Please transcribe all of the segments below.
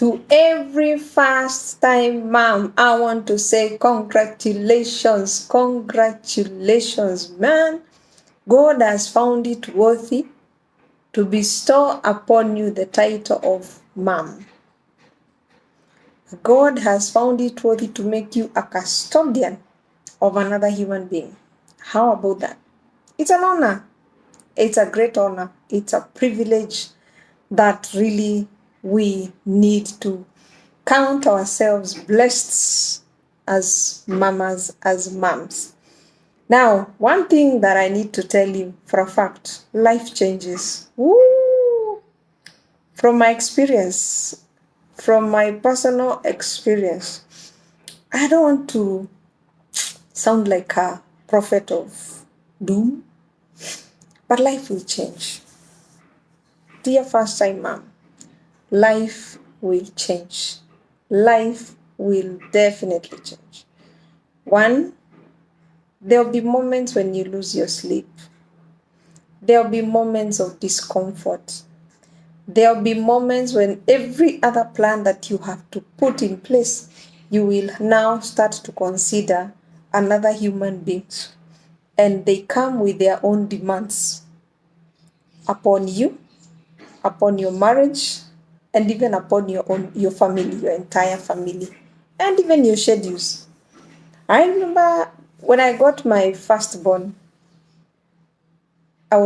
To every first-time mom, I want to say congratulations, congratulations, man. God has found it worthy to bestow upon you the title of mom. God has found it worthy to make you a custodian of another human being. How about that? It's an honor. It's a great honor. It's a privilege that really we need to count ourselves blessed as mamas, as moms. Now, one thing that I need to tell you for a fact, life changes. Woo! From my experience, from my personal experience, I don't want to sound like a prophet of doom, but life will change. Dear first-time mom, life will change. Life will definitely change. One, there'll be moments when you lose your sleep. There'll be moments of discomfort. There'll be moments when every other plan that you have to put in place, you will now start to consider another human being. And they come with their own demands upon you, upon your marriage, and even upon your family, your entire family, and even your schedules. I remember when I got my firstborn, I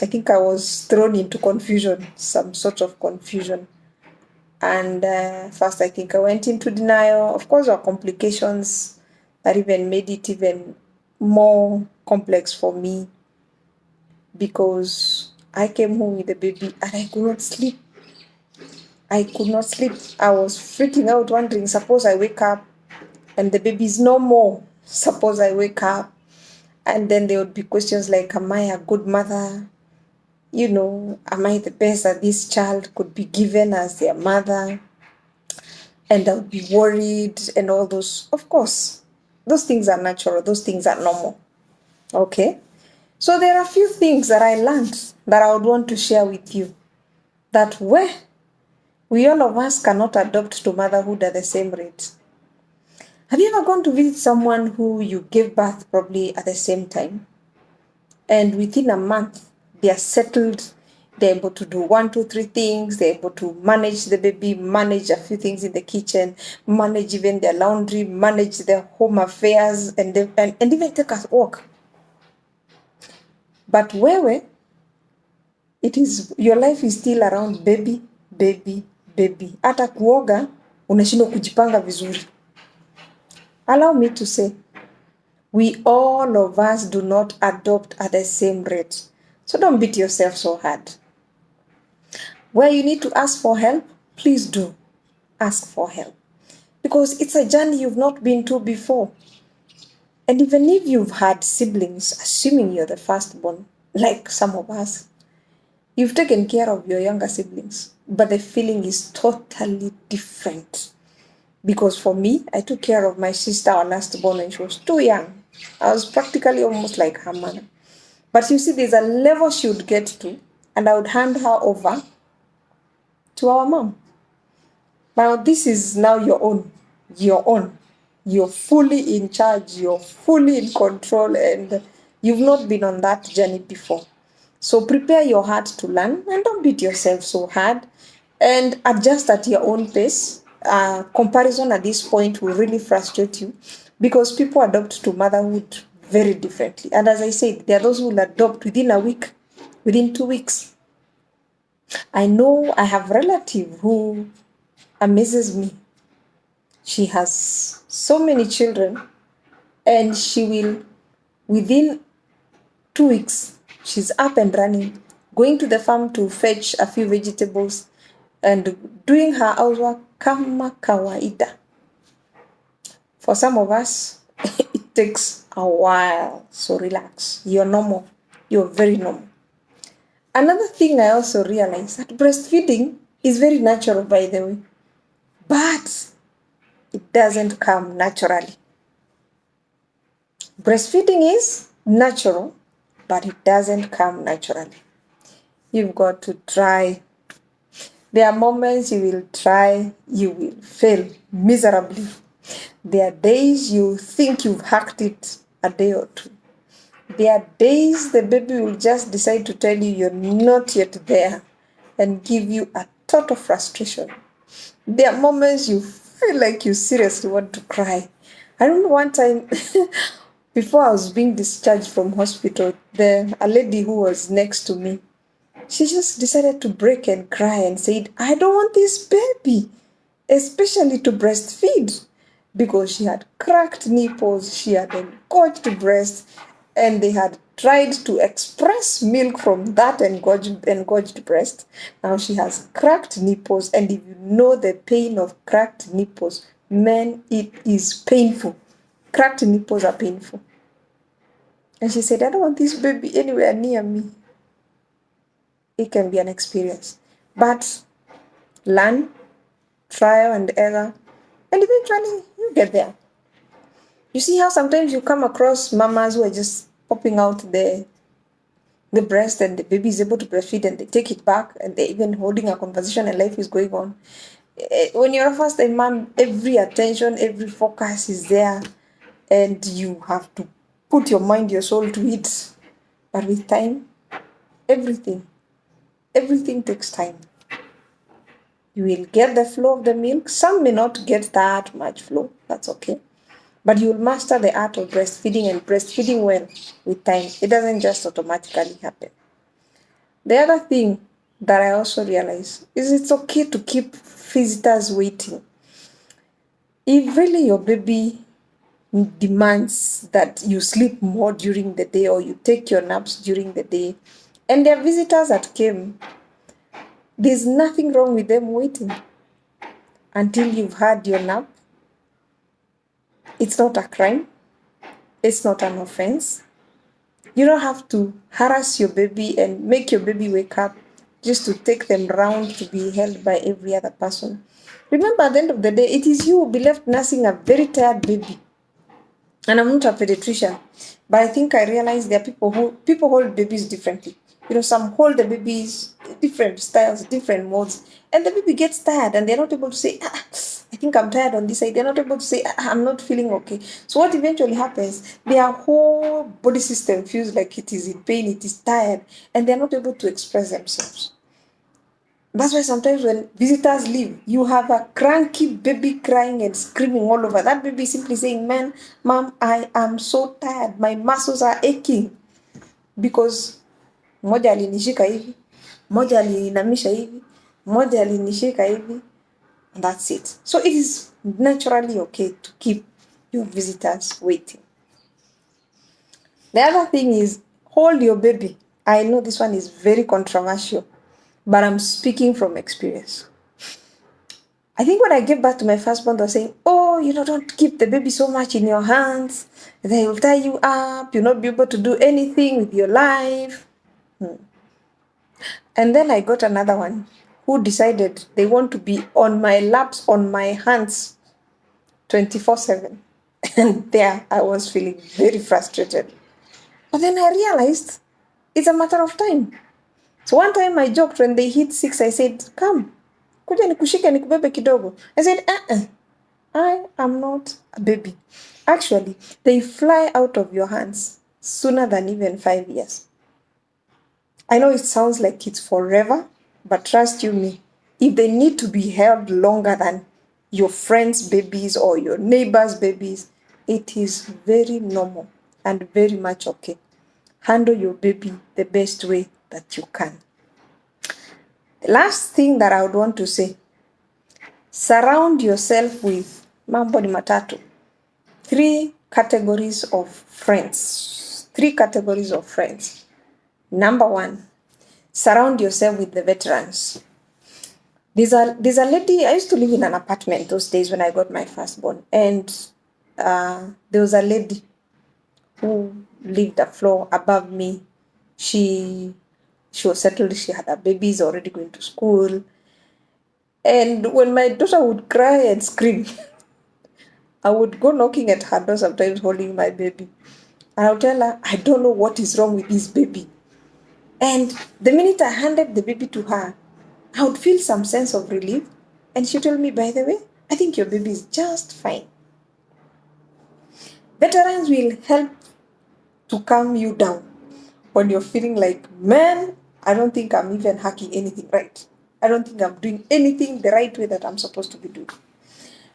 think I was thrown into confusion, some sort of confusion. And first, I think I went into denial. Of course, there were complications that even made it even more complex for me, because I came home with the baby and I could not sleep. I could not sleep. I was freaking out, wondering, suppose I wake up and the baby is no more. Suppose I wake up and then there would be questions like, am I a good mother? You know, am I the best that this child could be given as their mother? And I would be worried and all those. Of course, those things are natural. Those things are normal. Okay? So there are a few things that I learned that I would want to share with you. That we all of us cannot adopt to motherhood at the same rate. Have you ever gone to visit someone who you gave birth probably at the same time? And within a month, they are settled. They're able to do 1, 2, 3 things. They're able to manage the baby, manage a few things in the kitchen, manage even their laundry, manage their home affairs, and even take a walk. But your life is still around baby. Hata kuoga, unashindwa kujipanga vizuri. Allow me to say, we all of us do not adopt at the same rate. So don't beat yourself so hard. Where you need to ask for help, please do ask for help. Because it's a journey you've not been to before. And even if you've had siblings, assuming you're the firstborn, like some of us, you've taken care of your younger siblings, but the feeling is totally different. Because for me, I took care of my sister, our last born, when she was too young. I was practically almost like her mother. But you see, there's a level she would get to, and I would hand her over to our mom. Now, this is now your own. You're fully in charge. You're fully in control, and you've not been on that journey before. So prepare your heart to learn, and don't beat yourself so hard, and adjust at your own pace. Comparison at this point will really frustrate you, because people adopt to motherhood very differently. And as I said, there are those who will adopt within a week, within 2 weeks. I know I have a relative who amazes me. She has so many children, and she will, within 2 weeks, she's up and running, going to the farm to fetch a few vegetables and doing her housework kama kawaida. For some of us, it takes a while, so relax. You're normal. You're very normal. Another thing I also realized, that breastfeeding is very natural, by the way, but it doesn't come naturally. Breastfeeding is natural, but it doesn't come naturally. You've got to try. There are moments you will try, you will fail miserably. There are days you think you've hacked it a day or two. There are days the baby will just decide to tell you you're not yet there and give you a total frustration. There are moments you feel like you seriously want to cry. I remember one time before I was being discharged from hospital, a lady who was next to me, she just decided to break and cry and said, I don't want this baby, especially to breastfeed, because she had cracked nipples, she had engorged breast, and they had tried to express milk from that engorged breast. Now she has cracked nipples, and if you know the pain of cracked nipples, man, it is painful. Cracked nipples are painful. And she said, I don't want this baby anywhere near me. It can be an experience. But learn, trial and error, and eventually you get there. You see how sometimes you come across mamas who are just popping out the breast and the baby is able to breastfeed and they take it back and they're even holding a conversation and life is going on. When you're a first-time mom, every attention, every focus is there and you have to put your mind, your soul to it. But with time, everything takes time. You will get the flow of the milk. Some may not get that much flow. That's okay. But you will master the art of breastfeeding and breastfeeding well with time. It doesn't just automatically happen. The other thing that I also realize is it's okay to keep visitors waiting. If really your baby demands that you sleep more during the day or you take your naps during the day, and there are visitors that came, there's nothing wrong with them waiting until you've had your nap. It's not a crime. It's not an offense. You don't have to harass your baby and make your baby wake up just to take them round to be held by every other person. Remember, at the end of the day, it is you who will be left nursing a very tired baby. And I'm not a pediatrician, but I think I realize there are people hold babies differently. Some hold the babies different styles, different modes, and the baby gets tired and they're not able to say, I think I'm tired on this side. They're not able to say, I'm not feeling okay. So what eventually happens, their whole body system feels like it is in pain, it is tired, and they're not able to express themselves. That's why sometimes when visitors leave, you have a cranky baby crying and screaming all over. That baby is simply saying, Mom, I am so tired. My muscles are aching. Because moja alinishika hivi, moja alinamisha hivi, moja alinishika hivi, and that's it. So it is naturally okay to keep your visitors waiting. The other thing is, hold your baby. I know this one is very controversial, but I'm speaking from experience. I think when I gave birth to my firstborn, they were saying, don't keep the baby so much in your hands. They will tie you up. You'll not be able to do anything with your life. And then I got another one who decided they want to be on my laps, on my hands, 24/7. And there I was feeling very frustrated. But then I realized it's a matter of time. So one time I joked when they hit 6, I said, come, kuja nikushike nikubebe kidogo. I said, I am not a baby. Actually, they fly out of your hands sooner than even 5 years. I know it sounds like it's forever, but trust you me, if they need to be held longer than your friends' babies or your neighbors' babies, it is very normal and very much okay. Handle your baby the best way that you can. The last thing that I would want to say, surround yourself with mambo ni matatu. 3 categories of friends. 3 categories of friends. Number 1, surround yourself with the veterans. There's a lady, I used to live in an apartment those days when I got my firstborn, and there was a lady who lived a floor above me. She was settled, she had her babies already going to school. And when my daughter would cry and scream, I would go knocking at her door sometimes holding my baby. And I would tell her, I don't know what is wrong with this baby. And the minute I handed the baby to her, I would feel some sense of relief. And she told me, by the way, I think your baby is just fine. Veterans will help to calm you down when you're feeling like, man, I don't think I'm even hacking anything right. I don't think I'm doing anything the right way that I'm supposed to be doing.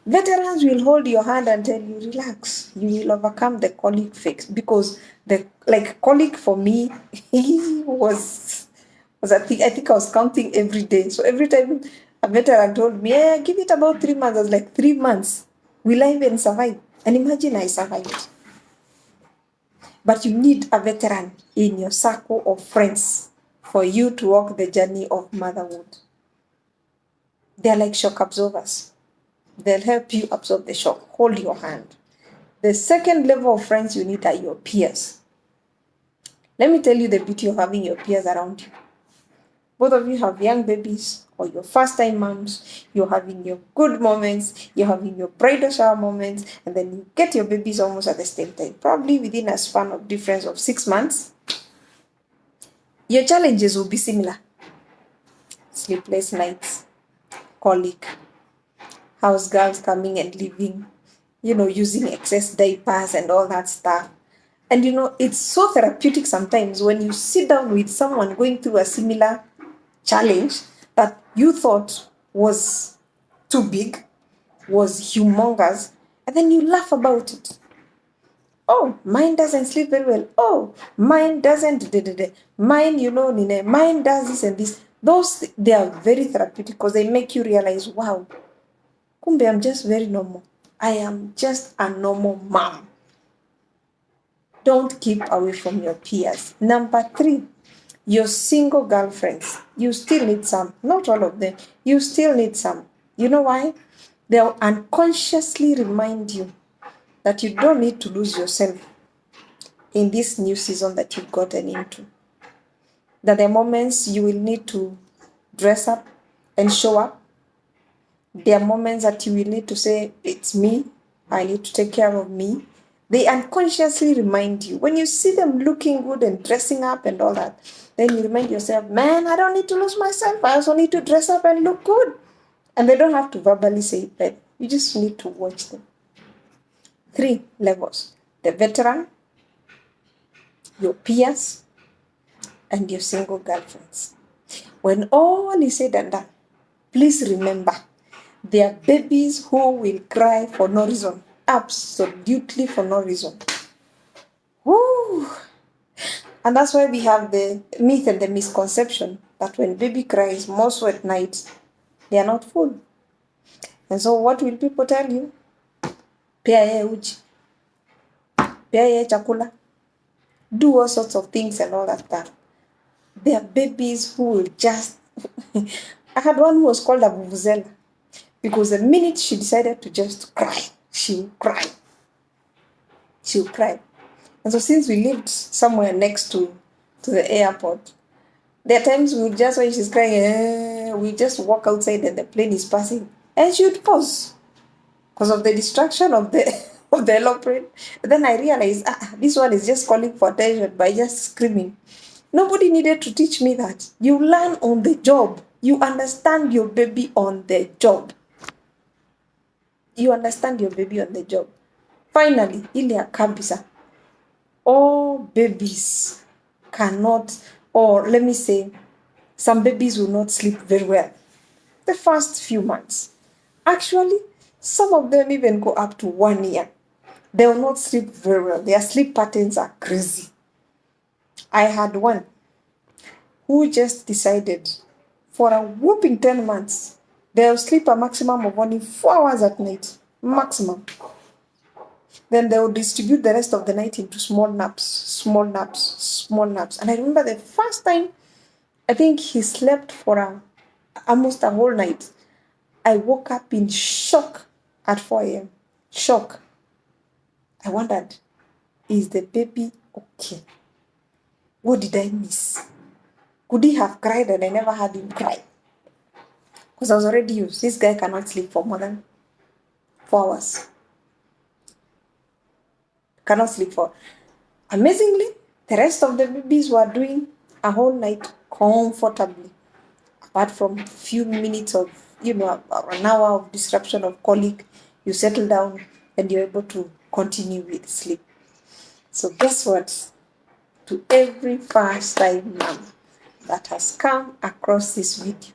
Veterans will hold your hand and tell you, relax, you will overcome the colic phase. Because the colic for me was I think I was counting every day. So every time a veteran told me, yeah, give it about 3 months, I was like, 3 months? Will I even survive? And imagine I survived. But you need a veteran in your circle of friends for you to walk the journey of motherhood. They're like shock absorbers. They'll help you absorb the shock, hold your hand. The second level of friends you need are your peers. Let me tell you the beauty of having your peers around you. Both of you have young babies or your first-time moms. You're having your good moments. You're having your bridal shower moments. And then you get your babies almost at the same time. Probably within a span of difference of 6 months. Your challenges will be similar. Sleepless nights, colic, house girls coming and leaving, using excess diapers and all that stuff. And it's so therapeutic sometimes when you sit down with someone going through a similar challenge that you thought was too big, was humongous, and then you laugh about it. Oh, mine doesn't sleep very well. Oh, mine doesn't. Mine, mine does this and this. Those, they are very therapeutic because they make you realize, wow, kumbe, I'm just very normal. I am just a normal mom. Don't keep away from your peers. Number 3, your single girlfriends. You still need some. Not all of them. You still need some. You know why? They'll unconsciously remind you that you don't need to lose yourself in this new season that you've gotten into. That the moments you will need to dress up and show up. There are moments that you will need to say, it's me. I need to take care of me. They unconsciously remind you. When you see them looking good and dressing up and all that, then you remind yourself, man, I don't need to lose myself. I also need to dress up and look good. And they don't have to verbally say it, but you just need to watch them. 3 levels. The veteran, your peers, and your single girlfriends. When all is said and done, please remember, there are babies who will cry for no reason. Absolutely for no reason. Woo! And that's why we have the myth and the misconception that when baby cries most at night, they are not full. And so what will people tell you? Pea ye uji. Pea ye chakula. Do all sorts of things and all that stuff. There are babies who will just... I had one who was called 𝗲𝗵𝗄𝗲 because the minute she decided to just cry, she'll cry. She'll cry. And so since we lived somewhere next to the airport, there are times we would just, when she's crying, we just walk outside and the plane is passing. And she would pause because of the distraction of the aeroplane. Then I realized, this one is just calling for attention by just screaming. Nobody needed to teach me that. You learn on the job. You understand your baby on the job. You understand your baby on the job. Finally, ile kabisa. All babies cannot, or let me say, some babies will not sleep very well the first few months. Actually, some of them even go up to 1 year. They will not sleep very well. Their sleep patterns are crazy. I had one who just decided for a whooping 10 months, they'll sleep a maximum of only 4 hours at night. Maximum. Then they will distribute the rest of the night into small naps, small naps, small naps. And I remember the first time, I think he slept for almost a whole night. I woke up in shock at 4 a.m. Shock. I wondered, is the baby okay? What did I miss? Could he have cried and I never had him cry? Because I was already used. This guy cannot sleep for more than 4 hours. Cannot sleep for. Amazingly, the rest of the babies were doing a whole night comfortably. apart from a few minutes of, or an hour of disruption of colic, you settle down and you're able to continue with sleep. So guess what? To every first-time mom that has come across this video,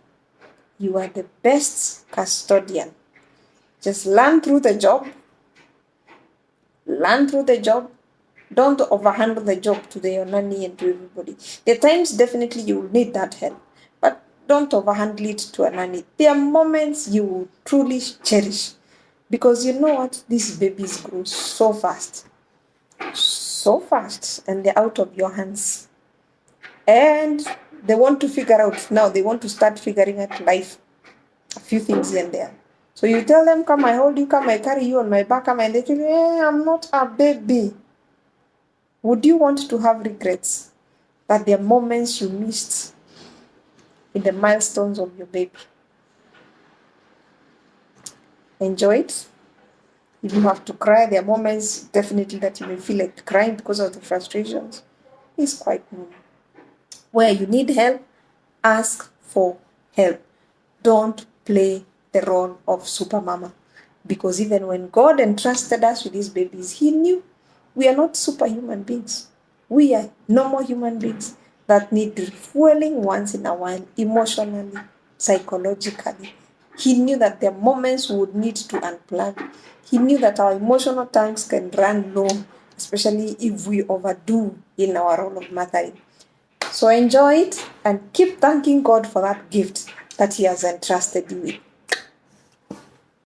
you are the best custodian. Just learn through the job. Learn through the job. Don't overhandle the job to your nanny and to everybody. There are times definitely you will need that help, but don't overhandle it to a nanny. There are moments you will truly cherish, because you know what? These babies grow so fast, and they're out of your hands. And they want to figure out now, they want to start figuring out life, a few things here and there. So you tell them, come, I hold you, come, I carry you on my back, come, and they tell you, I'm not a baby. Would you want to have regrets that there are moments you missed in the milestones of your baby? Enjoy it. If you have to cry, there are moments definitely that you may feel like crying because of the frustrations. It's quite normal. Where you need help, ask for help. Don't play the role of super mama, because even when God entrusted us with these babies, He knew we are not superhuman beings. We are normal human beings that need refueling once in a while, emotionally, psychologically. He knew that there are moments we would need to unplug. He knew that our emotional tanks can run low, especially if we overdo in our role of mothering. So enjoy it and keep thanking God for that gift that He has entrusted you with.